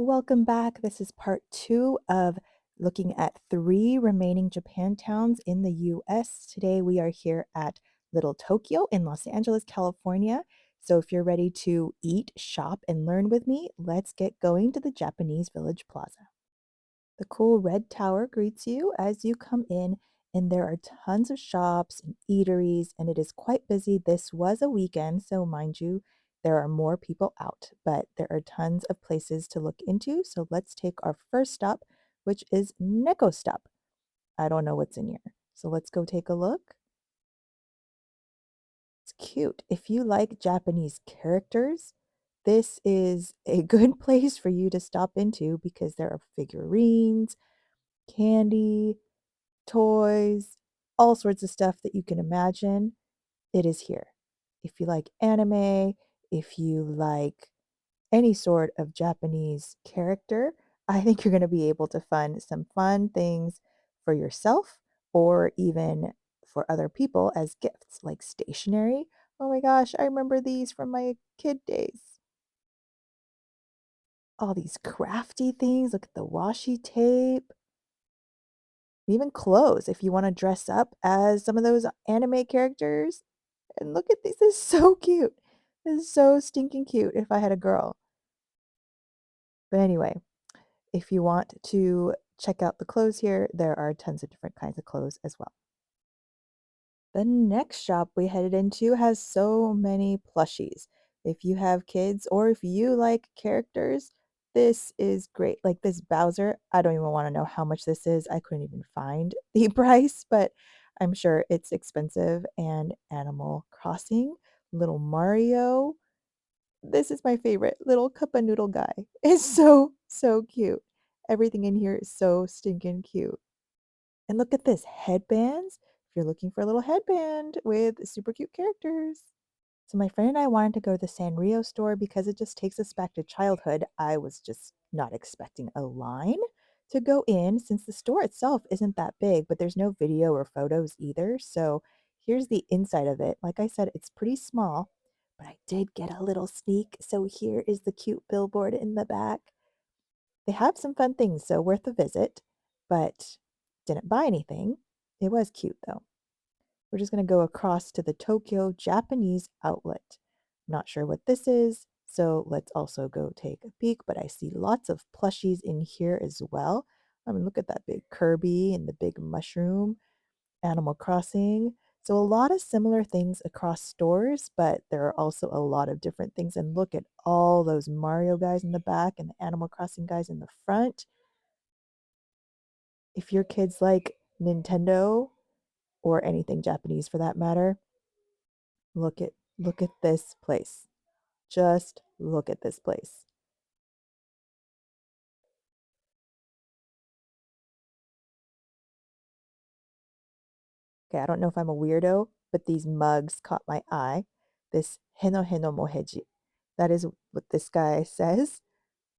Welcome back. This is part two of looking at three remaining Japantowns in the US. Today we are here at Little Tokyo in Los Angeles, California. So if you're ready to eat, shop, and learn with me, let's get going to the Japanese Village Plaza. The cool red tower greets you as you come in, and there are tons of shops and eateries, and it is quite busy. This was a weekend, so mind you, there are more people out, but there are tons of places to look into. So let's take our first stop, which is Neko Stop. I don't know what's in here. So let's go take a look. It's cute. If you like Japanese characters, this is a good place for you to stop into because there are figurines, candy, toys, all sorts of stuff that you can imagine, it is here. If you like anime, if you like any sort of Japanese character, I think you're going to be able to find some fun things for yourself or even for other people as gifts, like stationery. Oh my gosh, I remember these from my kid days. All these crafty things. Look at the washi tape. Even clothes if you wanna dress up as some of those anime characters. And look at these, this is so cute. This is so stinking cute if I had a girl. But anyway, if you want to check out the clothes here, there are tons of different kinds of clothes as well. The next shop we headed into has so many plushies. If you have kids or if you like characters, this is great. Like this Bowser, I don't even want to know how much this is. I couldn't even find the price, but I'm sure it's expensive. And Animal Crossing, little Mario. This is my favorite, little cup of noodle guy. It's so cute. Everything in here is so stinking cute. And look at this, headbands. If you're looking for a little headband with super cute characters. So my friend and I wanted to go to the Sanrio store because it just takes us back to childhood. I was just not expecting a line to go in since the store itself isn't that big, but there's no video or photos either. So here's the inside of it. Like I said, it's pretty small, but I did get a little sneak. So here is the cute billboard in the back. They have some fun things, so worth a visit, but didn't buy anything. It was cute though. We're just going to go across to the Tokyo Japanese outlet. Not sure what this is, so let's also go take a peek, but I see lots of plushies in here as well. I mean, look at that big Kirby and the big mushroom, Animal Crossing. So a lot of similar things across stores, but there are also a lot of different things. And look at all those Mario guys in the back and the Animal Crossing guys in the front. If your kids like Nintendo or anything Japanese for that matter, look at this place. Just look at this place. Okay, I don't know if I'm a weirdo, but these mugs caught my eye. This heno heno moheji. That is what this guy says.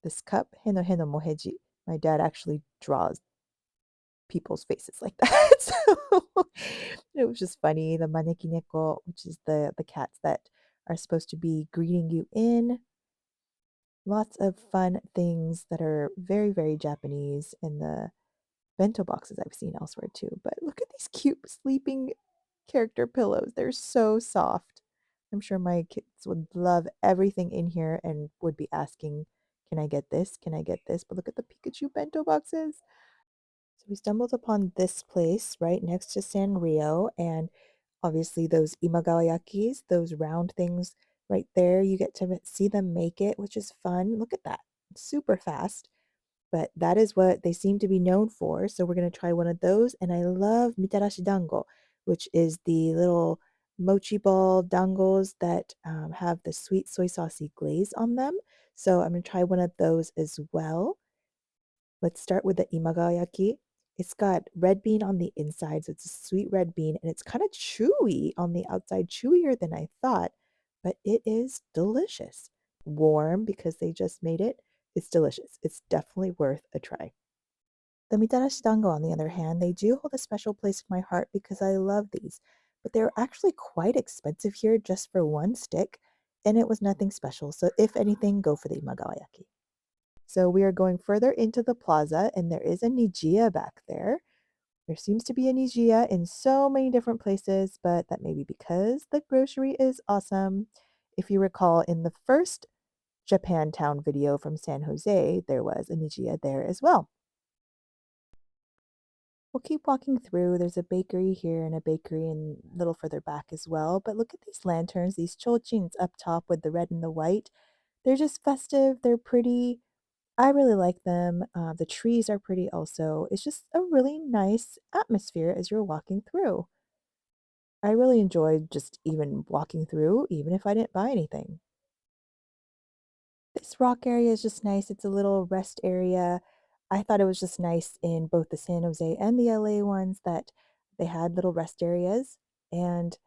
This cup, heno heno moheji. My dad actually draws people's faces like that. So it was just funny. The maneki neko, which is the cats that are supposed to be greeting you in. Lots of fun things that are very, very Japanese in the bento boxes I've seen elsewhere too. But look at these cute sleeping character pillows. They're so soft. I'm sure my kids would love everything in here and would be asking, can I get this? Can I get this? But look at the Pikachu bento boxes. So we stumbled upon this place right next to Sanrio, and obviously those imagawayakis, those round things right there, you get to see them make it, which is fun. Look at that. Super fast. But that is what they seem to be known for. So we're going to try one of those. And I love mitarashi dango, which is the little mochi ball dangos that have the sweet soy saucy glaze on them. So I'm going to try one of those as well. Let's start with the imagayaki. It's got red bean on the inside, so it's a sweet red bean, and it's kind of chewy on the outside, chewier than I thought, but it is delicious. Warm because they just made it. It's delicious. It's definitely worth a try. The mitarashi dango, on the other hand, they do hold a special place in my heart because I love these, but they're actually quite expensive here just for one stick, and it was nothing special. So if anything, go for the imagawayaki. So we are going further into the plaza, and there is a Nijiya back there. There seems to be a Nijiya in so many different places, but that may be because the grocery is awesome. If you recall, in the first Japantown video from San Jose, there was a Nijiya there as well. We'll keep walking through. There's a bakery here and a bakery a little further back as well. But look at these lanterns, these chochins up top with the red and the white. They're just festive. They're pretty. I really like them. The trees are pretty also. It's just a really nice atmosphere as you're walking through. I really enjoyed just even walking through, even if I didn't buy anything. This rock area is just nice. It's a little rest area. I thought it was just nice in both the San Jose and the LA ones that they had little rest areas. And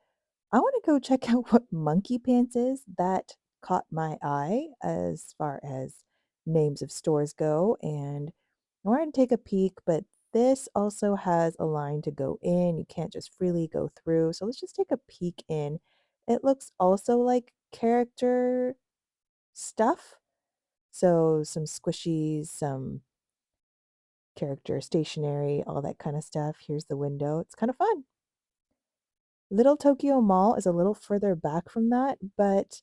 I want to go check out what Monkey Pants is. That caught my eye as far as names of stores go. And I wanted to take a peek, but this also has a line to go in. You can't just freely go through. So let's just take a peek in. It looks also like character stuff. So some squishies, some character stationery, all that kind of stuff. Here's the window. It's kind of fun. Little Tokyo Mall is a little further back from that, but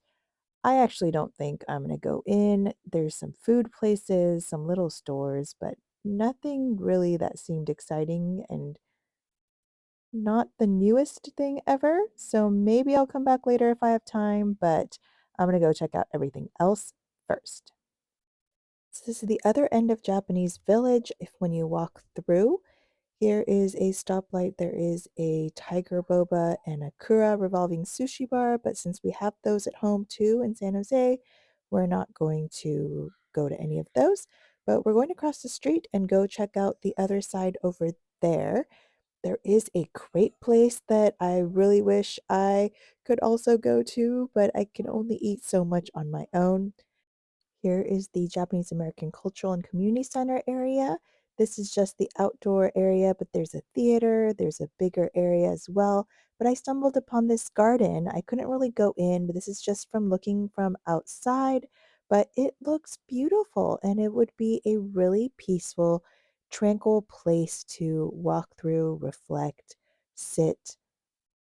I actually don't think I'm going to go in. There's some food places, some little stores, but nothing really that seemed exciting and not the newest thing ever. So maybe I'll come back later if I have time, but I'm going to go check out everything else first. So this is the other end of Japanese Village. If when you walk through, here is a stoplight. There is a Tiger Boba and a Kura revolving sushi bar, but since we have those at home too in San Jose, we're not going to go to any of those. But we're going to cross the street and go check out the other side over there. There is a crepe place that I really wish I could also go to, but I can only eat so much on my own. Here is the Japanese American Cultural and Community Center area. This is just the outdoor area, but there's a theater, there's a bigger area as well. But I stumbled upon this garden. I couldn't really go in, but this is just from looking from outside. But it looks beautiful and it would be a really peaceful, tranquil place to walk through, reflect, sit.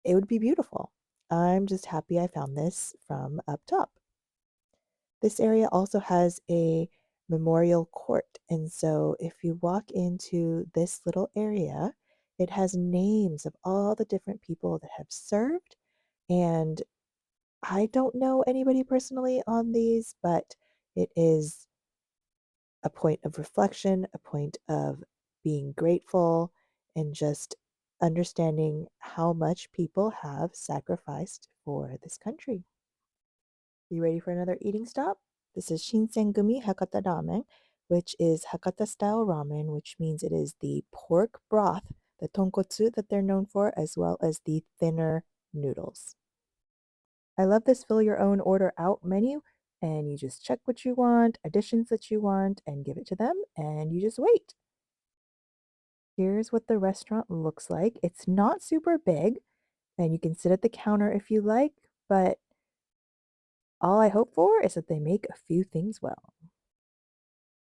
It would be beautiful. I'm just happy I found this from up top. This area also has a memorial court, and so if you walk into this little area, it has names of all the different people that have served, and I don't know anybody personally on these, but it is a point of reflection, a point of being grateful, and just understanding how much people have sacrificed for this country. You ready for another eating stop? This is Shinsengumi Hakata ramen, which is Hakata style ramen, which means it is the pork broth, the tonkotsu that they're known for, as well as the thinner noodles. I love this fill your own order out menu, and you just check what you want, additions that you want, and give it to them, and you just wait. Here's what the restaurant looks like. It's not super big, and you can sit at the counter if you like, but all I hope for is that they make a few things well.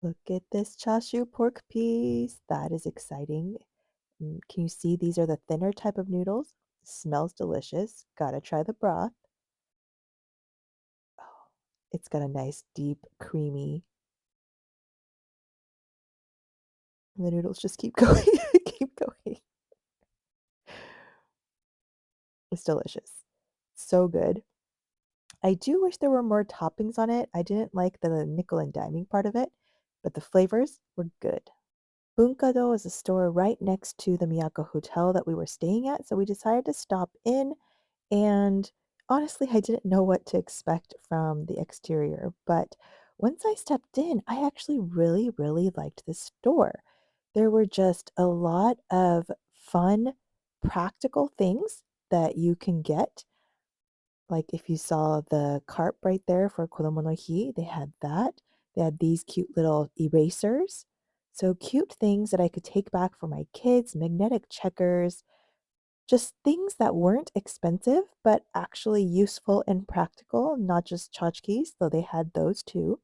Look at this chashu pork piece. That is exciting. Can you see these are the thinner type of noodles? Smells delicious. Gotta try the broth. Oh, it's got a nice, deep, creamy. And the noodles just keep going, keep going. It's delicious. So good. I do wish there were more toppings on it. I didn't like the nickel and diming part of it, but the flavors were good. Bunkado is a store right next to the Miyako Hotel that we were staying at, so we decided to stop in. And honestly, I didn't know what to expect from the exterior, but once I stepped in, I actually really, really liked this store. There were just a lot of fun, practical things that you can get. Like if you saw the carp right there for Kodomo no Hi, they had that. They had these cute little erasers. So cute things that I could take back for my kids, magnetic checkers, just things that weren't expensive, but actually useful and practical, not just tchotchkes, though they had those too.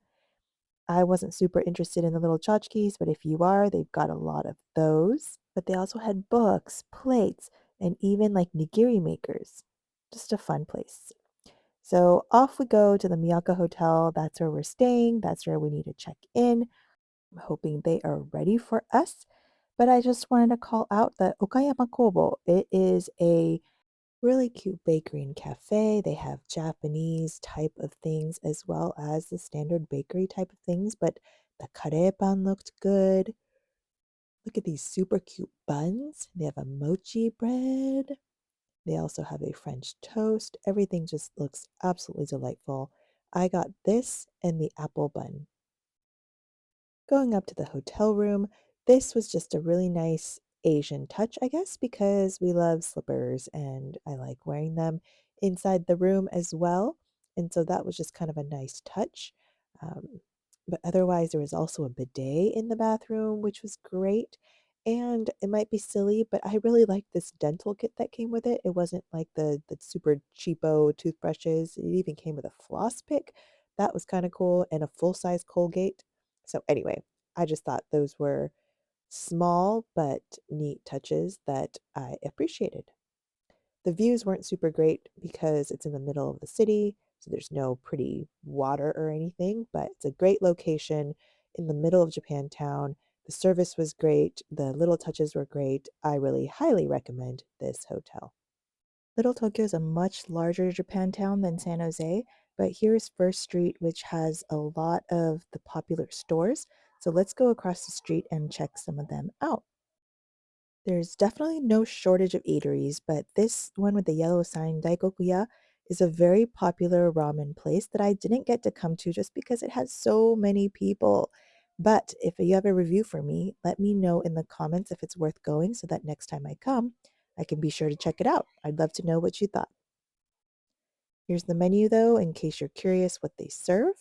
I wasn't super interested in the little tchotchkes, but if you are, they've got a lot of those. But they also had books, plates, and even like nigiri makers. Just a fun place. So off we go to the Miyako Hotel. That's where we're staying. That's where we need to check in. I'm hoping they are ready for us. But I just wanted to call out the Okayama Kobo. It is a really cute bakery and cafe. They have Japanese type of things as well as the standard bakery type of things, but the karepan looked good. Look at these super cute buns. They have a mochi bread. They also have a French toast. Everything just looks absolutely delightful. I got this and the apple bun. Going up to the hotel room, this was just a really nice Asian touch, I guess, because we love slippers and I like wearing them inside the room as well. And so that was just kind of a nice touch. Um, but otherwise, there was also a bidet in the bathroom, which was great. And it might be silly, but I really liked this dental kit that came with it. It wasn't like the super cheapo toothbrushes. It even came with a floss pick. That was kind of cool and a full-size Colgate. So anyway, I just thought those were small but neat touches that I appreciated. The views weren't super great because it's in the middle of the city, so there's no pretty water or anything, but it's a great location in the middle of Japantown. The service was great, the little touches were great. I really highly recommend this hotel. Little Tokyo is a much larger Japantown than San Jose, but here's First Street, which has a lot of the popular stores. So let's go across the street and check some of them out. There's definitely no shortage of eateries, but this one with the yellow sign, Daikokuya, is a very popular ramen place that I didn't get to come to just because it has so many people. But if you have a review for me, let me know in the comments if it's worth going so that next time I come, I can be sure to check it out. I'd love to know what you thought. Here's the menu though, in case you're curious what they serve.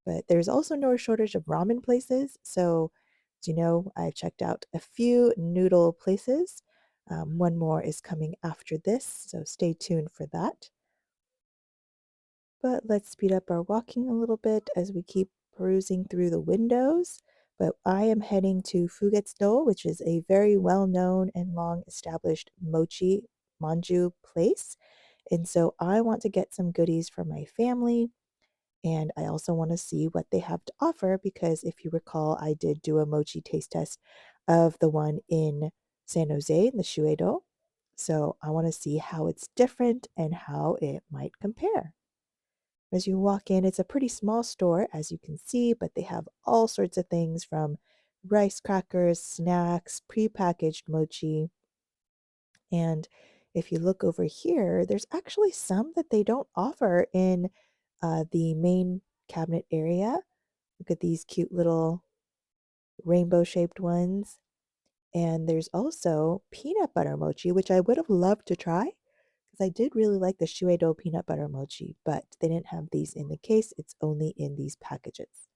But there's also no shortage of ramen places. So, as you know, I've checked out a few noodle places. One more is coming after this, so stay tuned for that. But let's speed up our walking a little bit as we keep perusing through the windows. But I am heading to Fugetsudo, which is a very well known and long established mochi manju place. And so I want to get some goodies for my family. And I also want to see what they have to offer because if you recall, I did do a mochi taste test of the one in San Jose in the Shuedo. So I want to see how it's different and how it might compare. As you walk in, it's a pretty small store, as you can see, but they have all sorts of things from rice crackers, snacks, prepackaged mochi. And if you look over here, there's actually some that they don't offer in the main cabinet area. Look at these cute little rainbow shaped ones. And there's also peanut butter mochi, which I would have loved to try because I did really like the Shuedo peanut butter mochi, but they didn't have these in the case. It's only in these packages.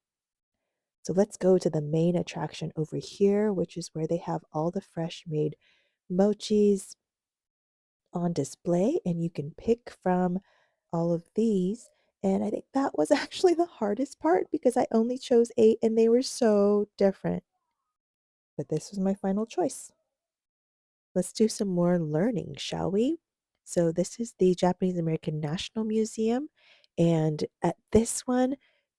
So let's go to the main attraction over here, which is where they have all the fresh made mochis on display, and you can pick from all of these. And I think that was actually the hardest part because I only chose 8 and they were so different. But this was my final choice. Let's do some more learning, shall we? So, this is the Japanese American National Museum. And at this one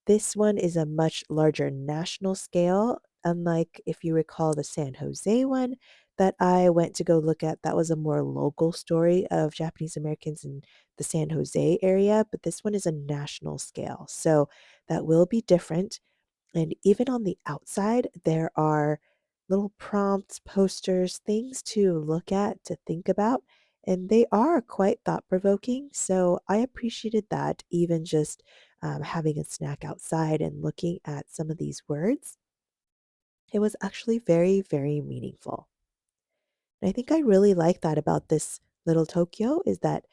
is a much larger national scale. Unlike if you recall the San Jose one that I went to go look at, that was a more local story of Japanese Americans in the San Jose area. But this one is a national scale. So, that will be different. And even on the outside, there are little prompts, posters, things to look at, to think about, and they are quite thought provoking. So I appreciated that, even just having a snack outside and looking at some of these words. It was actually very, very meaningful. And I think I really like that about this little Tokyo is that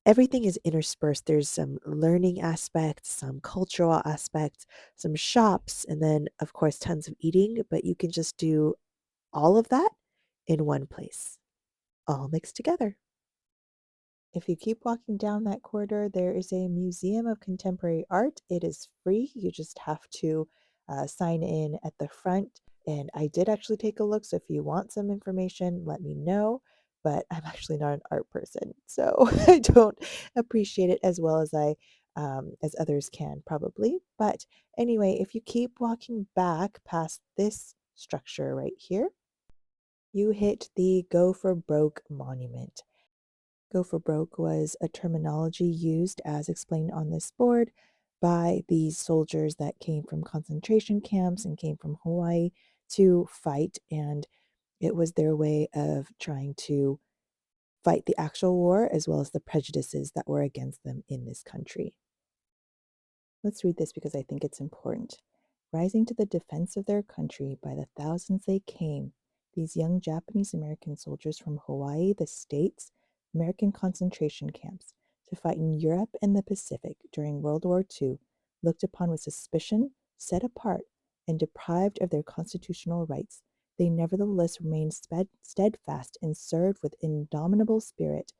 everything is interspersed. There's some learning aspects, some cultural aspects, some shops, and then, of course, tons of eating. But you can just do all of that in one place, all mixed together. If you keep walking down that corridor, there is a museum of contemporary art. It is free. You just have to sign in at the front. And I did actually take a look. So if you want some information, let me know. But I'm actually not an art person, so I don't appreciate it as well as as others can probably. But anyway, if you keep walking back past this structure right here, you hit the Go for Broke monument. Go for broke was a terminology used as explained on this board by these soldiers that came from concentration camps and came from Hawaii to fight. And it was their way of trying to fight the actual war as well as the prejudices that were against them in this country. Let's read this because I think it's important. Rising to the defense of their country by the thousands they came, these young Japanese American soldiers from Hawaii, the States, American concentration camps, to fight in Europe and the Pacific during World War II, looked upon with suspicion, set apart, and deprived of their constitutional rights, they nevertheless remained steadfast and served with indomitable spirit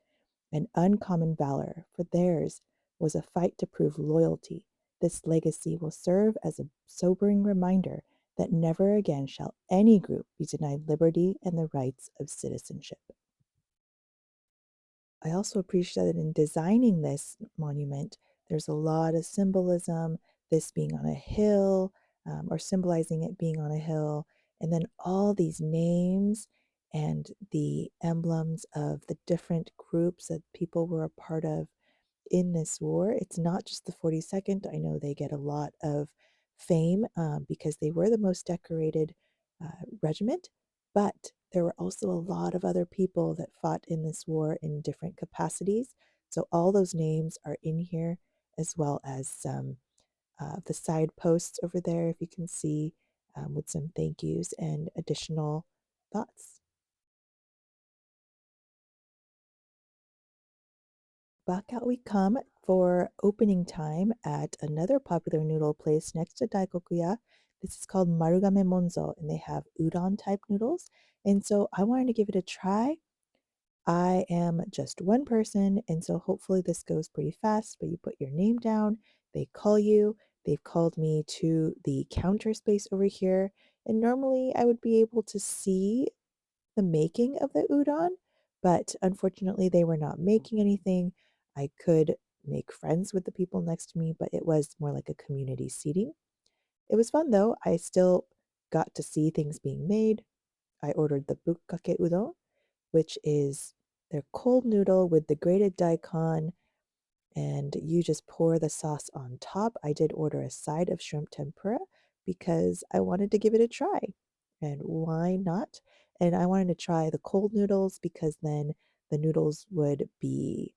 and uncommon valor, for theirs was a fight to prove loyalty. This legacy will serve as a sobering reminder that never again shall any group be denied liberty and the rights of citizenship. I also appreciate that in designing this monument, there's a lot of symbolism, this being on a hill, or symbolizing it being on a hill, and then all these names and the emblems of the different groups that people were a part of in this war. It's not just the 42nd. I know they get a lot of fame because they were the most decorated regiment, but there were also a lot of other people that fought in this war in different capacities. So all those names are in here, as well as some the side posts over there, if you can see, with some thank yous and additional thoughts. Back out we come for opening time at another popular noodle place next to Daikokuya. This is called Marugame Monzo, and they have udon type noodles. And so I wanted to give it a try. I am just one person, and so hopefully this goes pretty fast. But you put your name down, they call you. They've called me to the counter space over here. And normally I would be able to see the making of the udon, but unfortunately, they were not making anything. I could make friends with the people next to me, but it was more like a community seating. It was fun though. I still got to see things being made. I ordered the bukkake udon, which is their cold noodle with the grated daikon, and you just pour the sauce on top. I did order a side of shrimp tempura because I wanted to give it a try. And why not? And I wanted to try the cold noodles because then the noodles would be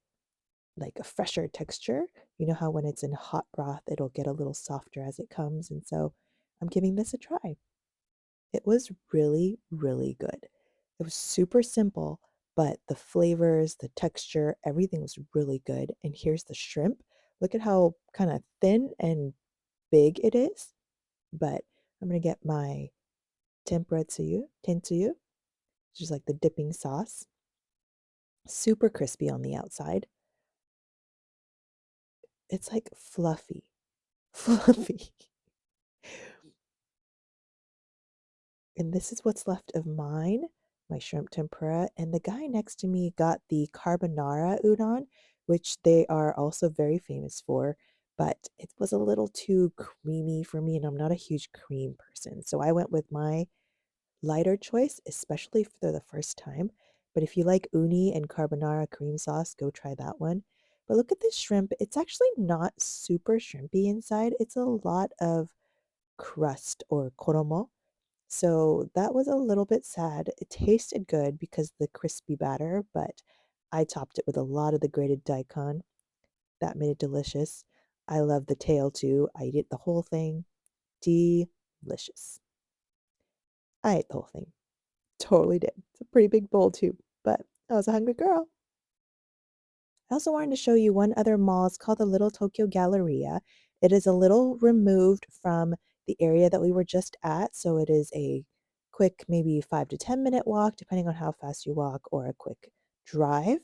like a fresher texture. You know how when it's in hot broth, it'll get a little softer as it comes. And so I'm giving this a try. It was really, really good. It was super simple, but the flavors, the texture, everything was really good. And here's the shrimp. Look at how kind of thin and big it is. But I'm going to get my tempura tsuyu, tentsuyu, which is like the dipping sauce. Super crispy on the outside. It's like fluffy, fluffy. And this is what's left of mine, my shrimp tempura. And the guy next to me got the carbonara udon, which they are also very famous for, but it was a little too creamy for me, and I'm not a huge cream person. So I went with my lighter choice, especially for the first time. But if you like uni and carbonara cream sauce, go try that one. But look at this shrimp. It's actually not super shrimpy inside. It's a lot of crust or koromo, so that was a little bit sad. It tasted good because the crispy batter, but I topped it with a lot of the grated daikon. That made it delicious. I love the tail too. I ate the whole thing. Delicious. I ate the whole thing. Totally did. It's a pretty big bowl too, but I was a hungry girl. I also wanted to show you one other mall. It's called the Little Tokyo Galleria. It is a little removed from the area that we were just at, so it is a quick, maybe 5 to 10 minute walk, depending on how fast you walk, or a quick drive.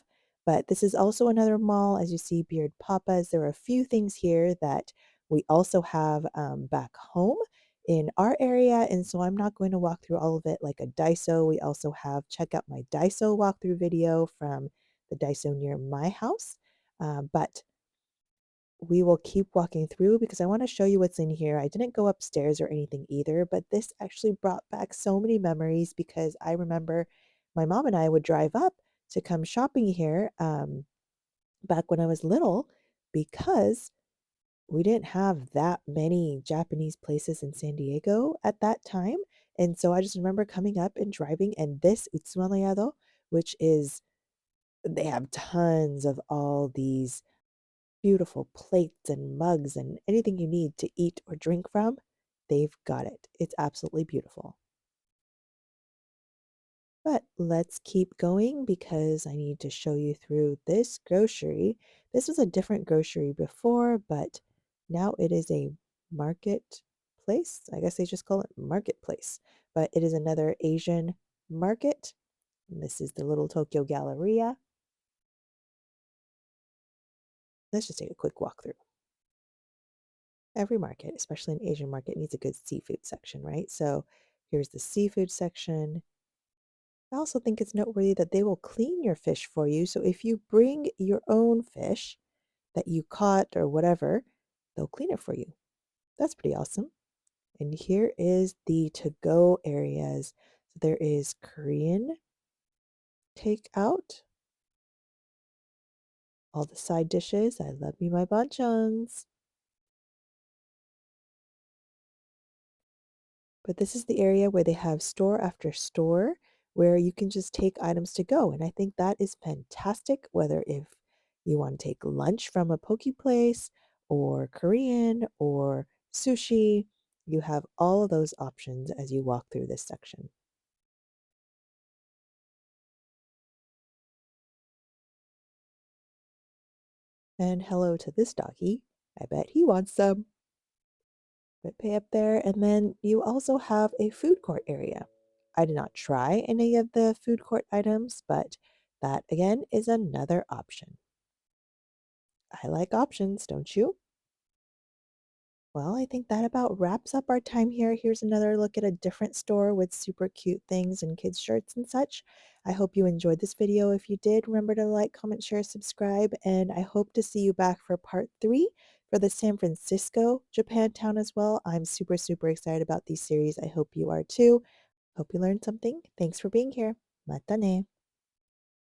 But this is also another mall. As you see, Beard Papa's. There are a few things here that we also have back home. in our area, and so I'm not going to walk through all of it like a Daiso. We also have check out my Daiso walkthrough video from the Daiso near my house. But we will keep walking through because I want to show you what's in here. I didn't go upstairs or anything either, but this actually brought back so many memories because I remember my mom and I would drive up to come shopping here back when I was little because we didn't have that many Japanese places in San Diego at that time. And so I just remember coming up and driving, and this Utsumanayado, which is, they have tons of all these beautiful plates and mugs and anything you need to eat or drink from, they've got it. It's absolutely beautiful. But let's keep going because I need to show you through this grocery. This was a different grocery before, but now it is a marketplace. I guess they just call it marketplace, but it is another Asian market. And this is the little Tokyo Galleria. Let's just take a quick walk through. Every market, especially an Asian market, needs a good seafood section, right? So here's the seafood section. I also think it's noteworthy that they will clean your fish for you. So if you bring your own fish that you caught or whatever, they'll clean it for you. That's pretty awesome. And here is the to-go areas. So there is Korean takeout, all the side dishes. I love me my banchans. But this is the area where they have store after store where you can just take items to go. And I think that is fantastic, whether if you want to take lunch from a poke place or Korean or sushi, you have all of those options as you walk through this section. And hello to this doggy. I bet he wants some. But pay up there. And then you also have a food court area. I did not try any of the food court items, but that again is another option. I like options, don't you? Well, I think that about wraps up our time here. Here's another look at a different store with super cute things and kids' shirts and such. I hope you enjoyed this video. If you did, remember to like, comment, share, subscribe, and I hope to see you back for part 3 for the San Francisco Japantown as well. I'm super, super excited about these series. I hope you are too. Hope you learned something. Thanks for being here. Mata ne.